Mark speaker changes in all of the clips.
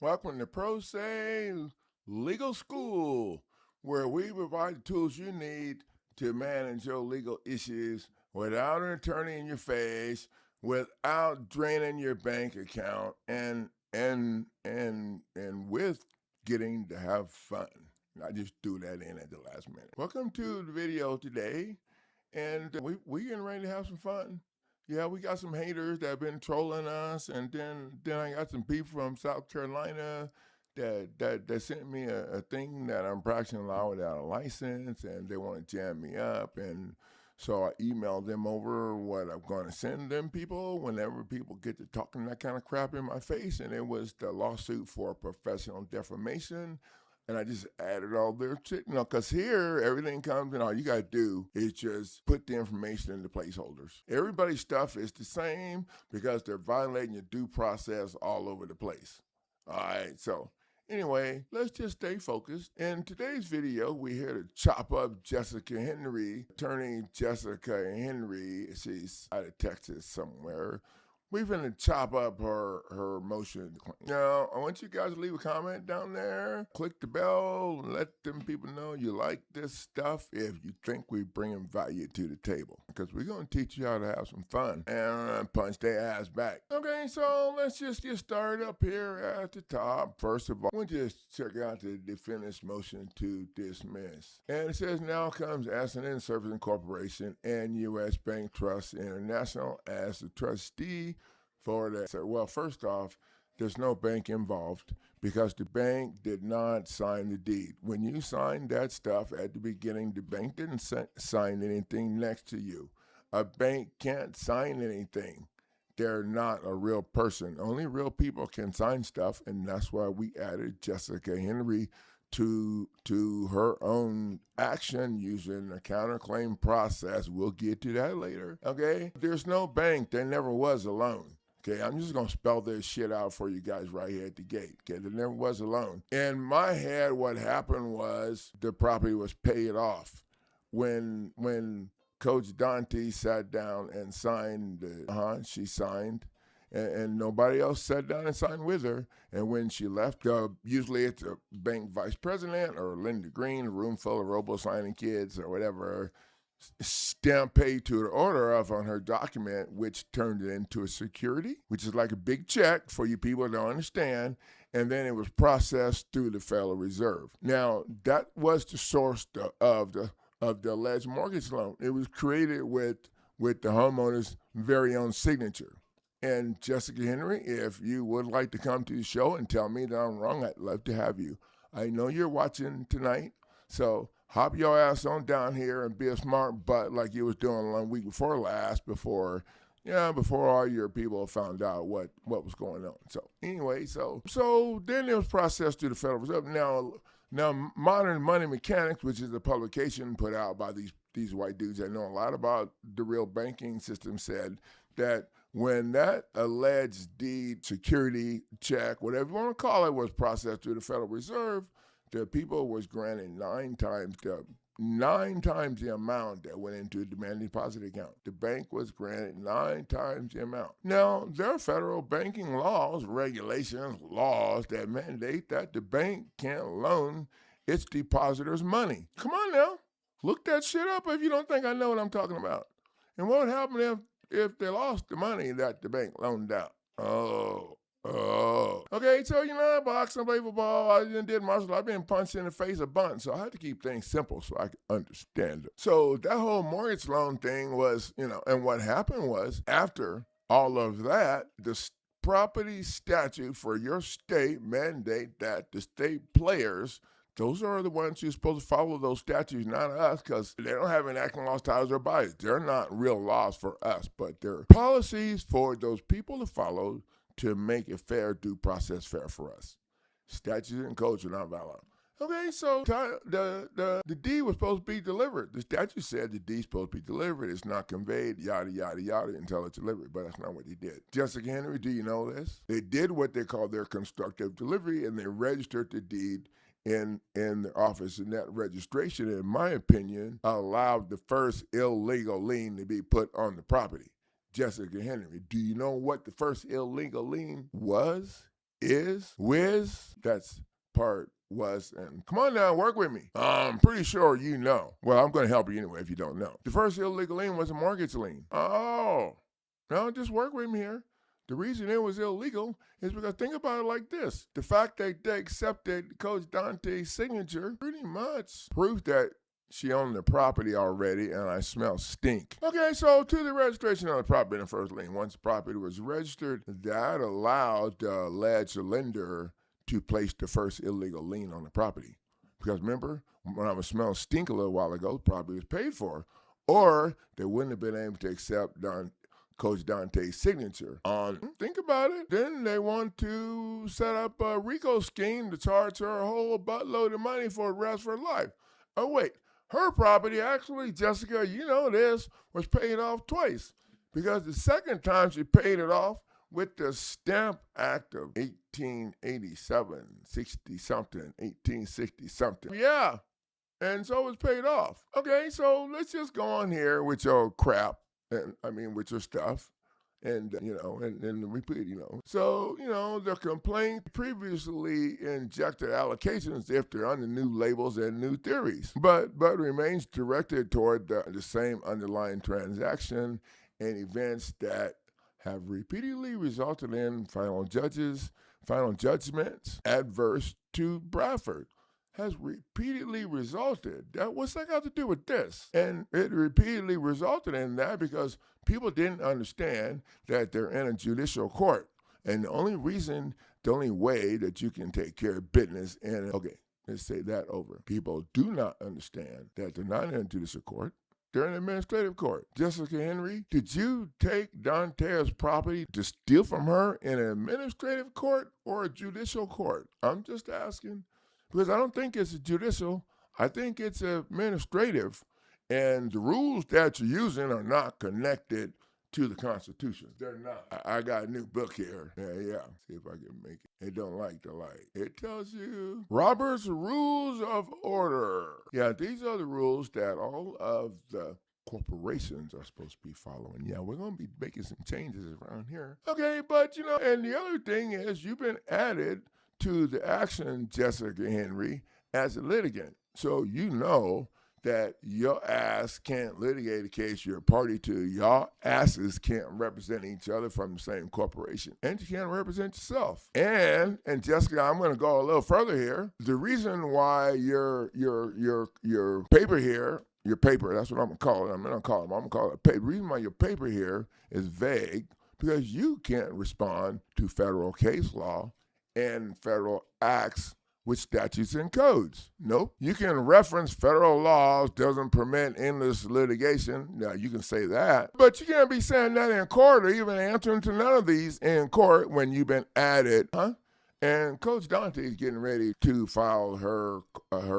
Speaker 1: Welcome to Pro Se Legal School, where we provide the tools you need to manage your legal issues without an attorney in your face, without draining your bank account, and with getting to have fun. I just threw that in at the last minute. Welcome to the video today, and we getting ready to have some fun. Yeah, we got some haters that have been trolling us, and then I got some people from South Carolina that sent me a thing that I'm practicing law without a license, and they want to jam me up, and so I emailed them over what I'm going to send them people whenever people get to talking that kind of crap in my face, and it was the lawsuit for professional defamation. And I just added all their shit, because here everything comes and all you got to do is just put the information in the placeholders. Everybody's stuff is the same because they're violating your due process all over the place. All right, so anyway, let's just stay focused. In today's video, we're here to chop up Jessica Henry, attorney Jessica Henry. She's out of Texas somewhere. We're going to chop up her motion. Now, I want you guys to leave a comment down there. Click the bell and let them people know you like this stuff if you think we bring value to the table. Because we're going to teach you how to have some fun and punch their ass back. Okay, so let's just get started up here at the top. First of all, we'll just check out the defendant's motion to dismiss. And it says, now comes S&N Servicing Corporation and U.S. Bank Trust International as the trustee for that. So, well, first off, there's no bank involved because the bank did not sign the deed. When you signed that stuff at the beginning, the bank didn't sign anything next to you. A bank can't sign anything. They're not a real person. Only real people can sign stuff, and that's why we added Jessica Henry to her own action using a counterclaim process. We'll get to that later. Okay? There's no bank. There never was a loan. Okay, I'm just going to spell this shit out for you guys right here at the gate. Okay, there never was a loan. In my head, what happened was the property was paid off. When Coach Dante sat down and signed, she signed, and nobody else sat down and signed with her. And when she left, usually it's a bank vice president or Linda Green, a room full of robo-signing kids or whatever, stamp paid to the order of on her document, which turned it into a security, which is like a big check for you people to understand. And then it was processed through the Federal Reserve. Now, that was the source of the alleged mortgage loan. It was created with the homeowner's very own signature. And Jessica Henry, if you would like to come to the show and tell me that I'm wrong, I'd love to have you. I know you're watching tonight, so hop your ass on down here and be a smart butt like you was doing 1 week before last, before all your people found out what was going on. So anyway, so then it was processed through the Federal Reserve. Now Modern Money Mechanics, which is a publication put out by these white dudes that know a lot about the real banking system, said that when that alleged deed, security, check, whatever you want to call it, was processed through the Federal Reserve, the people was granted 9 times the amount that went into a demand deposit account. The bank was granted 9 times the amount. Now, there are federal banking laws, regulations, laws that mandate that the bank can't loan its depositors money. Come on now. Look that shit up if you don't think I know what I'm talking about. And what would happen if they lost the money that the bank loaned out? Oh. Okay, so I box and play football. I did martial. I've been punched in the face a bunch, so I had to keep things simple so I could understand it. So that whole mortgage loan thing was, and what happened was after all of that, the property statute for your state mandate that the state players, those are the ones who're supposed to follow those statutes, not us, because they don't have enacting laws tied to their bodies. They're not real laws for us, but they're policies for those people to follow to make a fair due process fair for us. Statutes and codes are not valid. Okay, so the deed was supposed to be delivered. The statute said the deed's supposed to be delivered. It's not conveyed, yada, yada, yada, until it's delivered. But that's not what they did. Jessica Henry, do you know this? They did what they call their constructive delivery, and they registered the deed in the office. And that registration, in my opinion, allowed the first illegal lien to be put on the property. Jessica Henry, do you know what the first illegal lien was? is, whiz, that's part, was, and come on now, work with me. I'm pretty sure you know. Well, I'm going to help you anyway if you don't know. The first illegal lien was a mortgage lien. Oh, no, just work with me here. The reason it was illegal is because think about it like this. The fact that they accepted Coach Dante's signature pretty much proves that she owned the property already, and I smell stink. Okay, so to the registration of the property in the first lien. Once the property was registered, that allowed the alleged lender to place the first illegal lien on the property. Because remember, when I was smelling stink a little while ago, the property was paid for. Or they wouldn't have been able to accept Coach Dante's signature on. Think about it. Then they want to set up a RICO scheme to charge her a whole buttload of money for the rest of her life. Oh, wait. Her property, actually, Jessica, you know this, was paid off twice. Because the second time she paid it off with the Stamp Act of 1887, 60-something, 1860-something. Yeah. And so it was paid off. Okay, so let's just go on here with your crap. And I mean, with your stuff, and and repeat, So, the complaint previously injected allocations if they're under new labels and new theories, but remains directed toward the same underlying transaction and events that have repeatedly resulted in final judgments adverse to Bradford. Has repeatedly resulted. What's that got to do with this? And it repeatedly resulted in that because people didn't understand that they're in a judicial court. And the only way that you can take care of business let's say that over. People do not understand that they're not in a judicial court. They're in an administrative court. Jessica Henry, did you take Dante's property to steal from her in an administrative court or a judicial court? I'm just asking. Because I don't think it's a judicial. I think it's administrative. And the rules that you're using are not connected to the Constitution. They're not. I got a new book here. Yeah. See if I can make it. It don't like the light. It tells you Robert's Rules of Order. Yeah, these are the rules that all of the corporations are supposed to be following. Yeah, we're going to be making some changes around here. Okay, but and the other thing is you've been added to the action, Jessica Henry, as a litigant. So you know that your ass can't litigate a case you're a party to. Your asses can't represent each other from the same corporation. And you can't represent yourself. And Jessica, I'm going to go a little further here. The reason why your paper here, your paper, that's what I'm going to call it. I'm going to call it paper. The reason why your paper here is vague because you can't respond to federal case law and federal acts with statutes and codes. Nope. You can reference federal laws, doesn't permit endless litigation. Now, you can say that, but you can't be saying that in court or even answering to none of these in court when you've been added, huh? And Coach Dante is getting ready to file her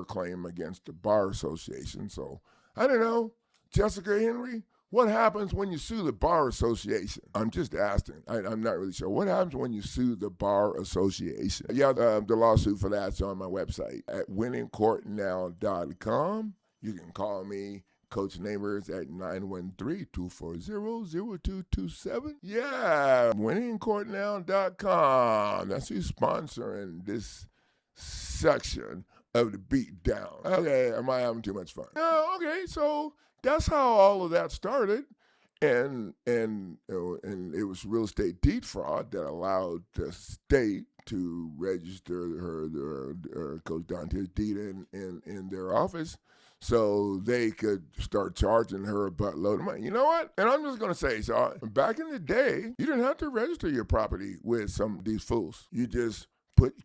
Speaker 1: claim against the Bar Association. So, I don't know, Jessica Henry, what happens when you sue the Bar Association? I'm just asking. I'm not really sure. What happens when you sue the Bar Association? Yeah, the lawsuit for that's on my website at winningcourtnow.com. You can call me, Coach Neighbors, at 913-240-0227. Yeah, winningcourtnow.com. That's who's sponsoring this section of the beat down. Okay, am I having too much fun? No, okay, so that's how all of that started, and it was real estate deed fraud that allowed the state to register her Coach Dante's deed in their office, so they could start charging her a buttload of money. You know what? And I'm just gonna say, so back in the day, you didn't have to register your property with some of these fools. You just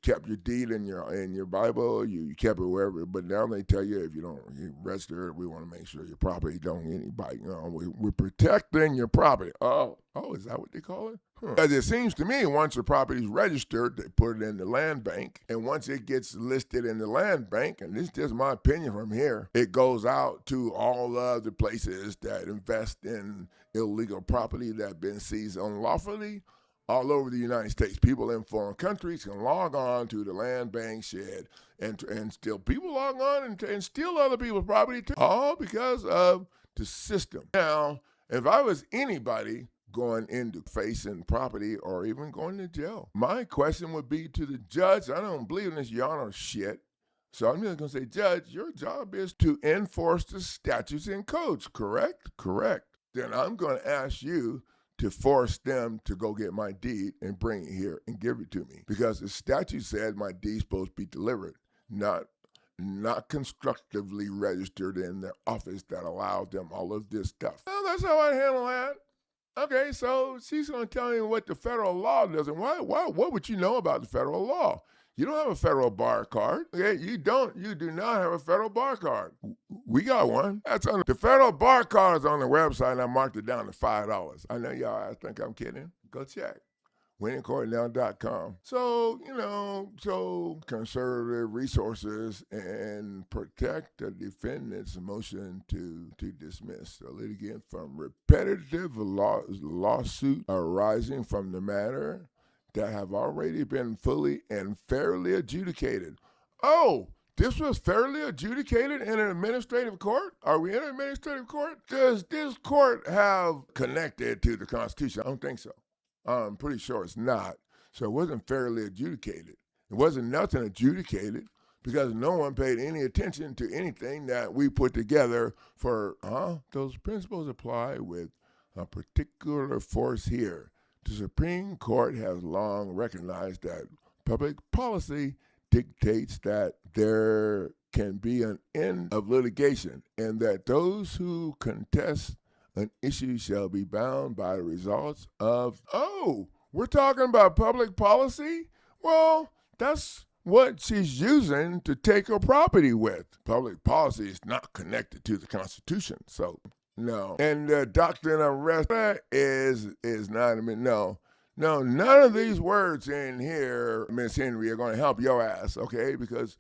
Speaker 1: kept your deed in your Bible, you kept it wherever, but now they tell you if you don't register it, we want to make sure your property don't get anybody. We're protecting your property. Oh, is that what they call it? Because it seems to me once your property's registered, they put it in the land bank, and once it gets listed in the land bank, and this is just my opinion from here, it goes out to all of the places that invest in illegal property that have been seized unlawfully. All over the United States, people in foreign countries can log on to the land bank shed and steal. People log on and steal other people's property too, all because of the system. Now, if I was anybody, going into facing property or even going to jail. My question would be to the judge, I don't believe in this Yana shit. So I'm just going to say, Judge, your job is to enforce the statutes and codes, correct? Correct. Then I'm going to ask you to force them to go get my deed and bring it here and give it to me. Because the statute said my deed's supposed to be delivered, not constructively registered in their office that allowed them all of this stuff. Well, that's how I handle that. Okay, so she's going to tell me what the federal law does. And what would you know about the federal law? You don't have a federal bar card. Okay, you do not have a federal bar card. We got one. That's on the federal bar card is on the website, and I marked it down to $5. I know y'all think I'm kidding. Go check. winningcourtnow.com. So conservative resources and protect the defendant's motion to dismiss the litigant from repetitive lawsuit arising from the matter that have already been fully and fairly adjudicated. Oh, this was fairly adjudicated in an administrative court? Are we in an administrative court? Does this court have connected to the Constitution? I don't think so. I'm pretty sure it's not. So it wasn't fairly adjudicated. It wasn't nothing adjudicated because no one paid any attention to anything that we put together for, those principles apply with a particular force here. The Supreme Court has long recognized that public policy dictates that there can be an end of litigation and that those who contest an issue shall be bound by the results of, we're talking about public policy? Well, that's what she's using to take her property with. Public policy is not connected to the Constitution, so no. And the doctrine of rest is not, no, none of these words in here, Miss Henry, are going to help your ass, okay? Because,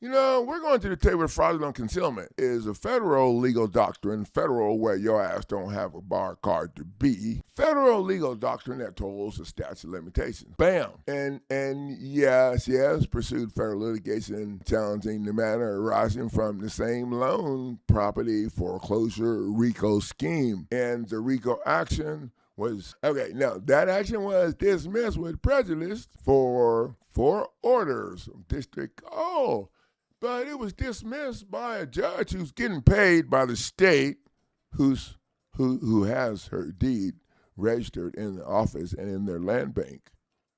Speaker 1: we're going to the table of fraudulent concealment. It is a federal legal doctrine, federal where your ass don't have a bar card to be. Federal legal doctrine that tolls the statute of limitations. Bam. And yes, pursued federal litigation challenging the matter arising from the same loan property foreclosure RICO scheme. And the RICO action was, that action was dismissed with prejudice for 4 orders of district. But it was dismissed by a judge who's getting paid by the state who has her deed registered in the office and in their land bank.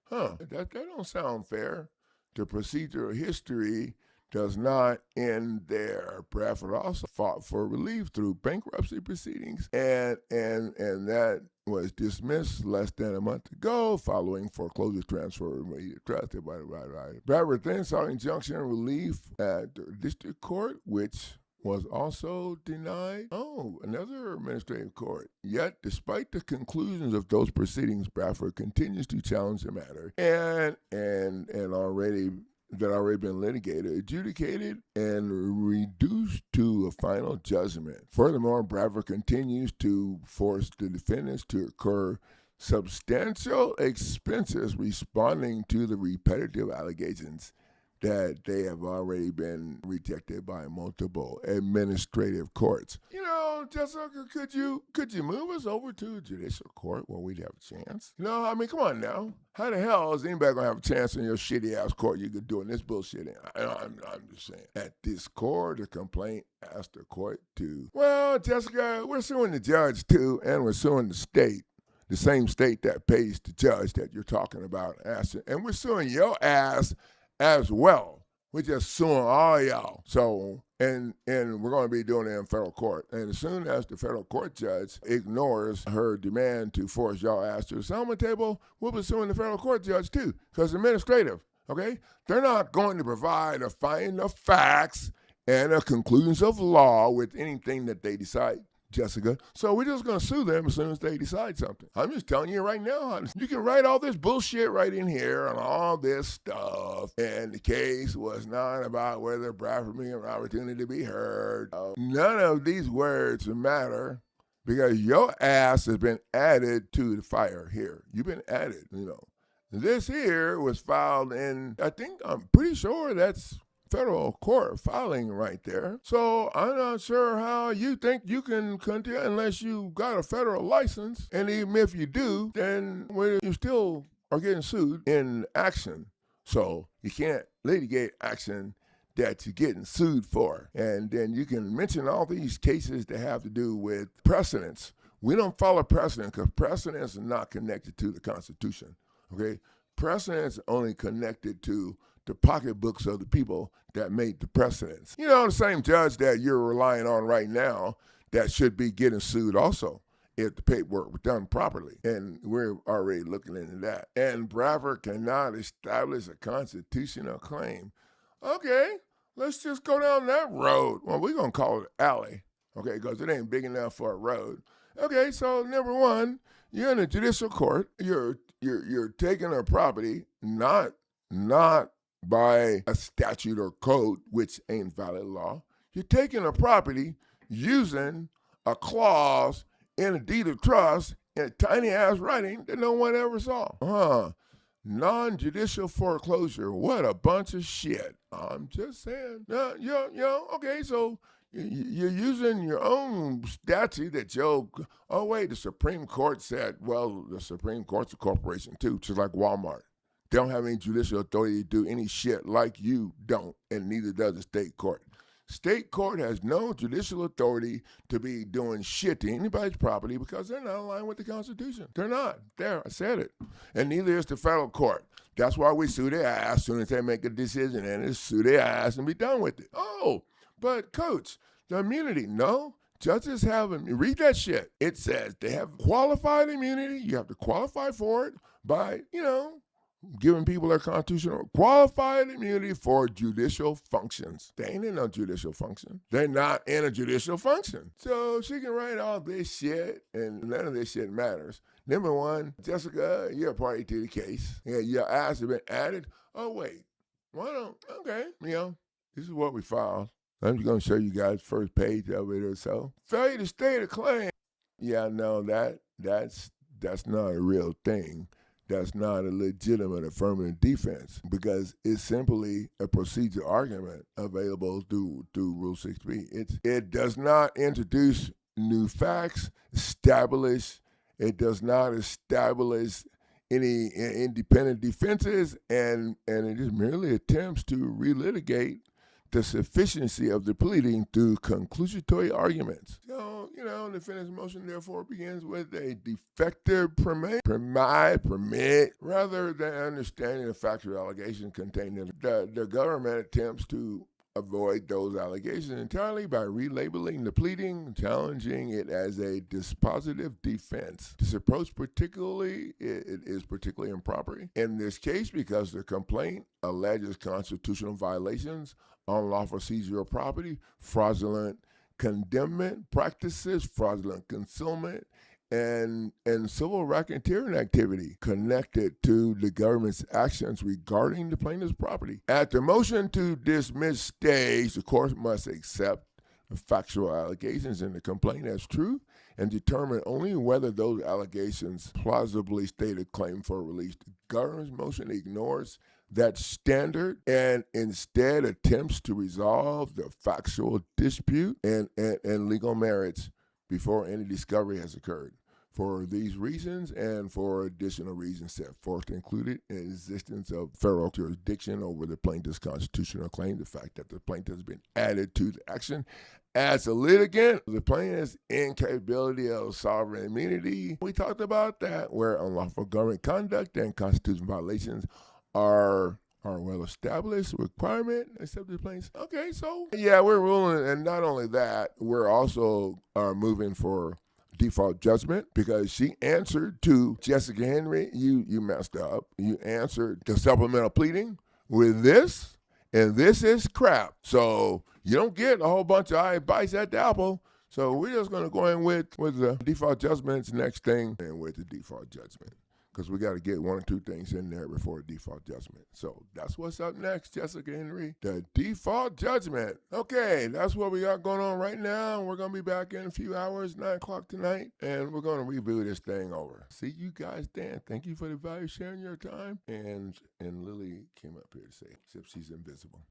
Speaker 1: That don't sound fair. The procedural history does not end there. Bradford also fought for relief through bankruptcy proceedings, and that was dismissed less than a month ago following foreclosure transfer of trust. Bradford then sought injunction relief at the district court, which was also denied. Another administrative court. Yet, despite the conclusions of those proceedings, Bradford continues to challenge the matter and already been litigated, adjudicated, and reduced to a final judgment. Furthermore, Bradford continues to force the defendants to incur substantial expenses responding to the repetitive allegations that they have already been rejected by multiple administrative courts. Jessica, could you move us over to a judicial court where we'd have a chance? Come on now. How the hell is anybody going to have a chance in your shitty ass court you could doing this bullshit in? I'm just saying. At this court, the complaint asked the court to, well, Jessica, we're suing the judge too, and we're suing the state. The same state that pays the judge that you're talking about. And we're suing your ass as well. We're just suing all y'all. So, and we're going to be doing it in federal court. And as soon as the federal court judge ignores her demand to force y'all ass to the settlement table, we'll be suing the federal court judge too, because it's administrative, okay? They're not going to provide a finding of facts and a conclusions of law with anything that they decide, Jessica. So we're just going to sue them as soon as they decide something. I'm just telling you right now, you can write all this bullshit right in here and all this stuff. And the case was not about whether Bradford being an opportunity to be heard. None of these words matter because your ass has been added to the fire here. You've been added, This here was filed in, I'm pretty sure that's federal court filing right there. So I'm not sure how you think you can continue unless you got a federal license. And even if you do, then you still are getting sued in action. So you can't litigate action that you're getting sued for. And then you can mention all these cases that have to do with precedents. We don't follow precedent because precedents are not connected to the Constitution. Okay? Precedents only connected to the pocketbooks of the people that made the precedents. You know, the same judge that you're relying on right now that should be getting sued also if the paperwork was done properly. And we're already looking into that. And Bradford cannot establish a constitutional claim. Okay, let's just go down that road. Well, we're going to call it alley, okay, because it ain't big enough for a road. Okay, so number one, you're in a judicial court. You're taking a property not by a statute or code, which ain't valid law. You're taking a property using a clause in a deed of trust in a tiny ass writing that no one ever saw. Non-judicial foreclosure. What a bunch of shit. I'm just saying. Okay, so you're using your own statute that the Supreme Court said, well, the Supreme Court's a corporation too, just like Walmart. They don't have any judicial authority to do any shit like you don't, and neither does the state court. State court has no judicial authority to be doing shit to anybody's property because they're not aligned with the Constitution. They're not. There, I said it. And neither is the federal court. That's why we sue their ass as soon as they make a decision, and it's sue their ass and be done with it. Oh, but Coach, the immunity, no. Judges read that shit. It says they have qualified immunity. You have to qualify for it by, giving people their constitutional qualified immunity for judicial functions. They ain't in no judicial function. They're not in a judicial function. So she can write all this shit, and none of this shit matters. Number one, Jessica, you're a party to the case. Yeah, your ass have been added. Oh, wait. Okay, this is what we filed. I'm just going to show you guys first page of it or so. Failure to state a claim. Yeah, no, that's not a real thing. That's not a legitimate affirmative defense because it's simply a procedure argument available through Rule 6b. It does not introduce new facts, it does not establish any independent defenses, and it just merely attempts to relitigate the sufficiency of the pleading through conclusory arguments. So, the defendant's motion therefore begins with a defective permit, rather than understanding the factual allegations contained in it. The government attempts to avoid those allegations entirely by relabeling the pleading, challenging it as a dispositive defense. This approach is particularly improper in this case because the complaint alleges constitutional violations, unlawful seizure of property, fraudulent condemnment practices, fraudulent concealment, and civil racketeering activity connected to the government's actions regarding the plaintiff's property. At the motion to dismiss stage, the court must accept the factual allegations in the complaint as true and determine only whether those allegations plausibly state a claim for release. The government's motion ignores that standard and instead attempts to resolve the factual dispute and legal merits before any discovery has occurred. For these reasons and for additional reasons set forth included in existence of federal jurisdiction over the plaintiff's constitutional claim, the fact that the plaintiff has been added to the action as a litigant, the plaintiff's incapability of sovereign immunity. We talked about that, where unlawful government conduct and constitutional violations are well-established requirement, except the plaintiff. Okay, so yeah, we're ruling, and not only that, we're also moving for default judgment because she answered to Jessica Henry. You messed up. You answered the supplemental pleading with this, and this is crap. So you don't get a whole bunch of bites at the apple. So we're just going to go in with the default judgments next thing, and with the default judgment, because we got to get one or two things in there before the default judgment. So that's what's up next, Jessica Henry, the default judgment. Okay, that's what we got going on right now. We're going to be back in a few hours, 9 o'clock tonight, and we're going to review this thing over. See you guys then. Thank you for the value sharing your time. And Lily came up here to say, except she's invisible.